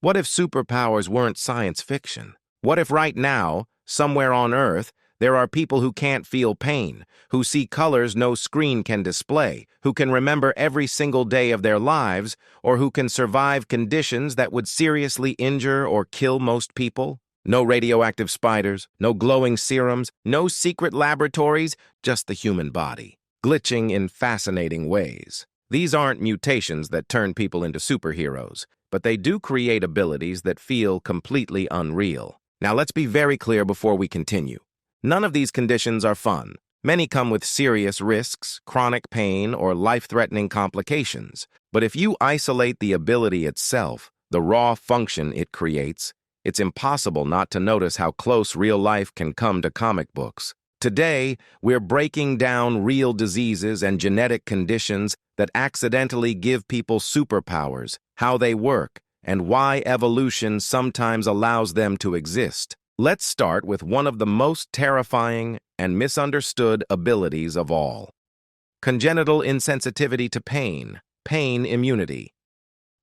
What if superpowers weren't science fiction? What if right now, somewhere on Earth, there are people who can't feel pain, who see colors no screen can display, who can remember every single day of their lives, or who can survive conditions that would seriously injure or kill most people? No radioactive spiders, no glowing serums, no secret laboratories, just the human body, glitching in fascinating ways. These aren't mutations that turn people into superheroes, but they do create abilities that feel completely unreal. Now let's be very clear before we continue. None of these conditions are fun. Many come with serious risks, chronic pain, or life-threatening complications. But if you isolate the ability itself, the raw function it creates, it's impossible not to notice how close real life can come to comic books. Today, we're breaking down real diseases and genetic conditions that accidentally give people superpowers, how they work, and why evolution sometimes allows them to exist. Let's start with one of the most terrifying and misunderstood abilities of all. Congenital insensitivity to pain, pain immunity.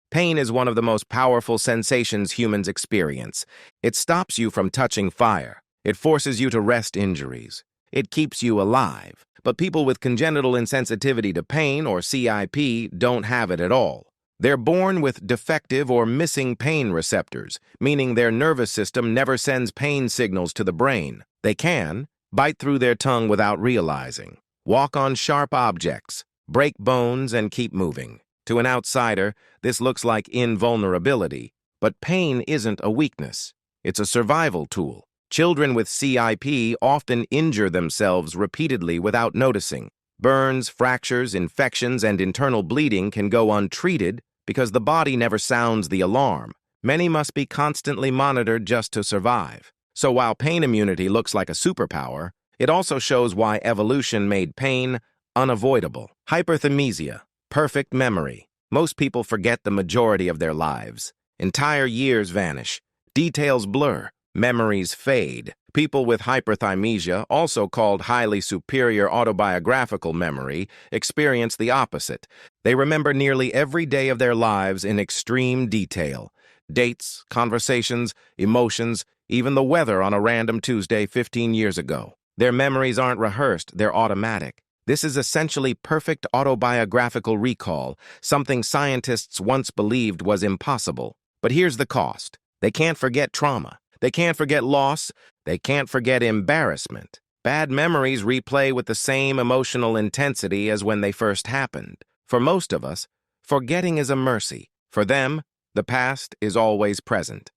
Pain is one of the most powerful sensations humans experience. It stops you from touching fire. It forces you to rest injuries. It keeps you alive. But people with congenital insensitivity to pain, or CIP, don't have it at all. They're born with defective or missing pain receptors, meaning their nervous system never sends pain signals to the brain. They can bite through their tongue without realizing, walk on sharp objects, break bones, and keep moving. To an outsider, this looks like invulnerability, but pain isn't a weakness. It's a survival tool. Children with CIP often injure themselves repeatedly without noticing. Burns, fractures, infections, and internal bleeding can go untreated because the body never sounds the alarm. Many must be constantly monitored just to survive. So while pain immunity looks like a superpower, it also shows why evolution made pain unavoidable. Hyperthymesia, perfect memory. Most people forget the majority of their lives. Entire years vanish. Details blur. Memories fade. People with hyperthymesia, also called highly superior autobiographical memory, experience the opposite. They remember nearly every day of their lives in extreme detail. Dates, conversations, emotions, even the weather on a random Tuesday 15 years ago. Their memories aren't rehearsed, they're automatic. This is essentially perfect autobiographical recall, something scientists once believed was impossible. But here's the cost. They can't forget trauma. They can't forget loss. They can't forget embarrassment. Bad memories replay with the same emotional intensity as when they first happened. For most of us, forgetting is a mercy. For them, the past is always present.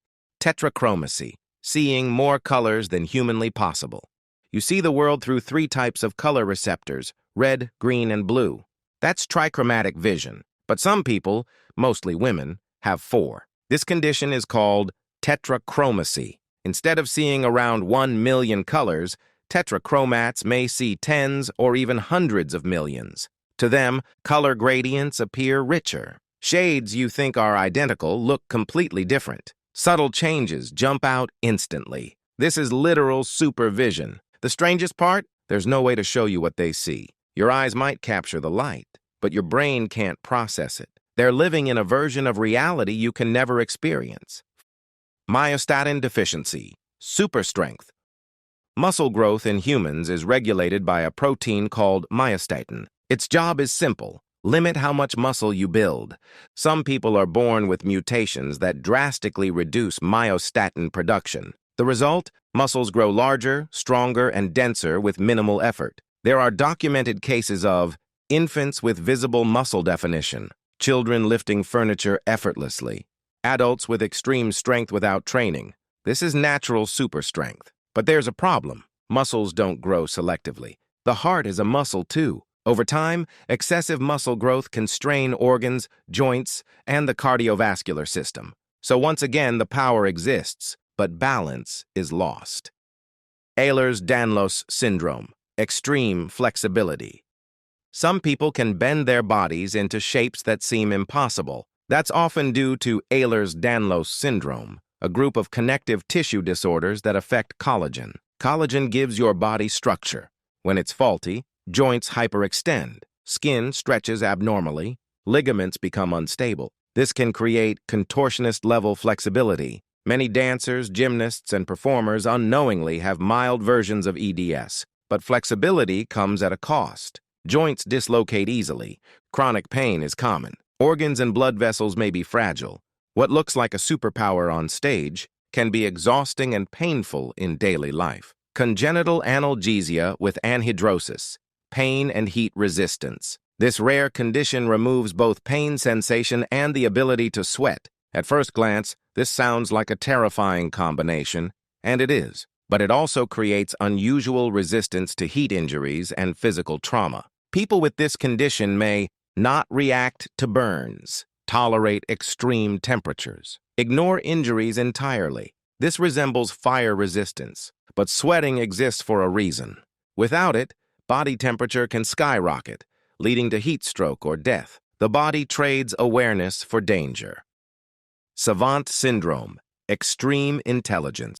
Tetrachromacy, seeing more colors than humanly possible. You see the world through 3 types of color receptors, red, green, and blue. That's trichromatic vision. But some people, mostly women, have 4. This condition is called tetrachromacy. Instead of seeing around 1 million colors, tetrachromats may see tens or even hundreds of millions. To them, color gradients appear richer. Shades you think are identical look completely different. Subtle changes jump out instantly. This is literal supervision. The strangest part? There's no way to show you what they see. Your eyes might capture the light, but your brain can't process it. They're living in a version of reality you can never experience. Myostatin deficiency, super strength. Muscle growth in humans is regulated by a protein called myostatin. Its job is simple: limit how much muscle you build. Some people are born with mutations that drastically reduce myostatin production. The result? Muscles grow larger, stronger, and denser with minimal effort. There are documented cases of infants with visible muscle definition, children lifting furniture effortlessly, adults with extreme strength without training. This is natural super strength. But there's a problem. Muscles don't grow selectively. The heart is a muscle too. Over time, excessive muscle growth can strain organs, joints, and the cardiovascular system. So once again, the power exists, but balance is lost. Ehlers-Danlos syndrome, extreme flexibility. Some people can bend their bodies into shapes that seem impossible. That's often due to Ehlers-Danlos syndrome, a group of connective tissue disorders that affect collagen. Collagen gives your body structure. When it's faulty, joints hyperextend, skin stretches abnormally, ligaments become unstable. This can create contortionist-level flexibility. Many dancers, gymnasts, and performers unknowingly have mild versions of EDS, but flexibility comes at a cost. Joints dislocate easily. Chronic pain is common. Organs and blood vessels may be fragile. What looks like a superpower on stage can be exhausting and painful in daily life. Congenital analgesia with anhidrosis, pain and heat resistance. This rare condition removes both pain sensation and the ability to sweat. At first glance, this sounds like a terrifying combination, and it is, but it also creates unusual resistance to heat injuries and physical trauma. People with this condition may not react to burns, tolerate extreme temperatures, ignore injuries entirely. This resembles fire resistance, but sweating exists for a reason. Without it, body temperature can skyrocket, leading to heat stroke or death. The body trades awareness for danger. Savant syndrome, extreme intelligence.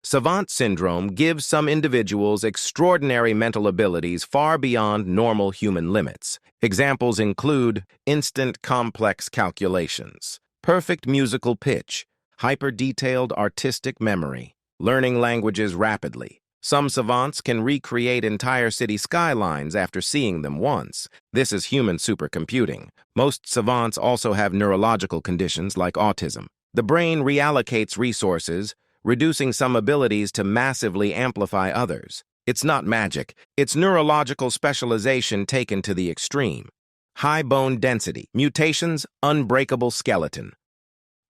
Savant syndrome gives some individuals extraordinary mental abilities far beyond normal human limits. Examples include instant complex calculations, perfect musical pitch, hyper-detailed artistic memory, learning languages rapidly. Some savants can recreate entire city skylines after seeing them once. This is human supercomputing. Most savants also have neurological conditions like autism. The brain reallocates resources, reducing some abilities to massively amplify others. It's not magic. It's neurological specialization taken to the extreme. High bone density. Mutations, unbreakable skeleton.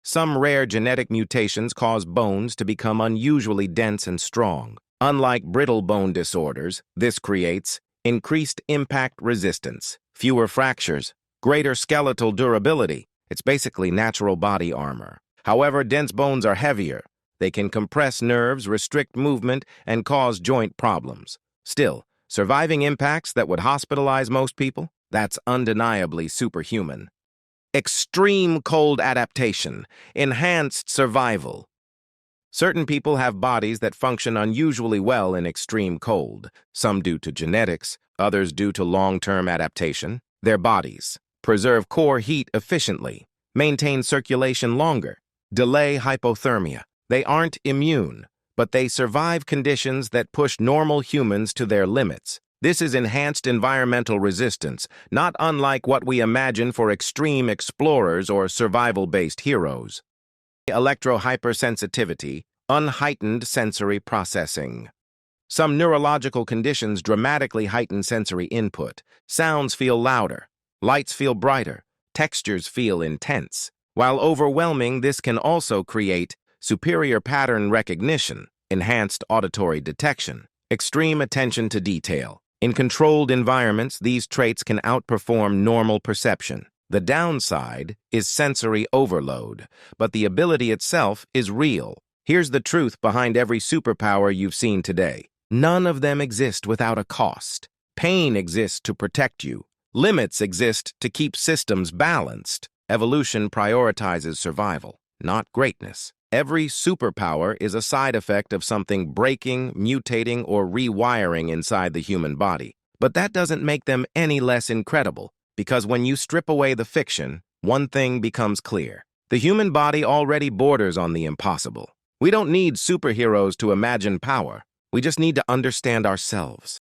Some rare genetic mutations cause bones to become unusually dense and strong. Unlike brittle bone disorders, this creates increased impact resistance, fewer fractures, greater skeletal durability. It's basically natural body armor. However, dense bones are heavier. They can compress nerves, restrict movement, and cause joint problems. Still, surviving impacts that would hospitalize most people? That's undeniably superhuman. Extreme cold adaptation, enhanced survival. Certain people have bodies that function unusually well in extreme cold, some due to genetics, others due to long-term adaptation. Their bodies preserve core heat efficiently, maintain circulation longer, delay hypothermia. They aren't immune, but they survive conditions that push normal humans to their limits. This is enhanced environmental resistance, not unlike what we imagine for extreme explorers or survival-based heroes. Electrohypersensitivity, unheightened sensory processing. Some neurological conditions dramatically heighten sensory input. Sounds feel louder, lights feel brighter, textures feel intense. While overwhelming, this can also create superior pattern recognition, enhanced auditory detection, extreme attention to detail. In controlled environments, these traits can outperform normal perception. The downside is sensory overload, but the ability itself is real. Here's the truth behind every superpower you've seen today. None of them exist without a cost. Pain exists to protect you. Limits exist to keep systems balanced. Evolution prioritizes survival, not greatness. Every superpower is a side effect of something breaking, mutating, or rewiring inside the human body. But that doesn't make them any less incredible, because when you strip away the fiction, one thing becomes clear. The human body already borders on the impossible. We don't need superheroes to imagine power. We just need to understand ourselves.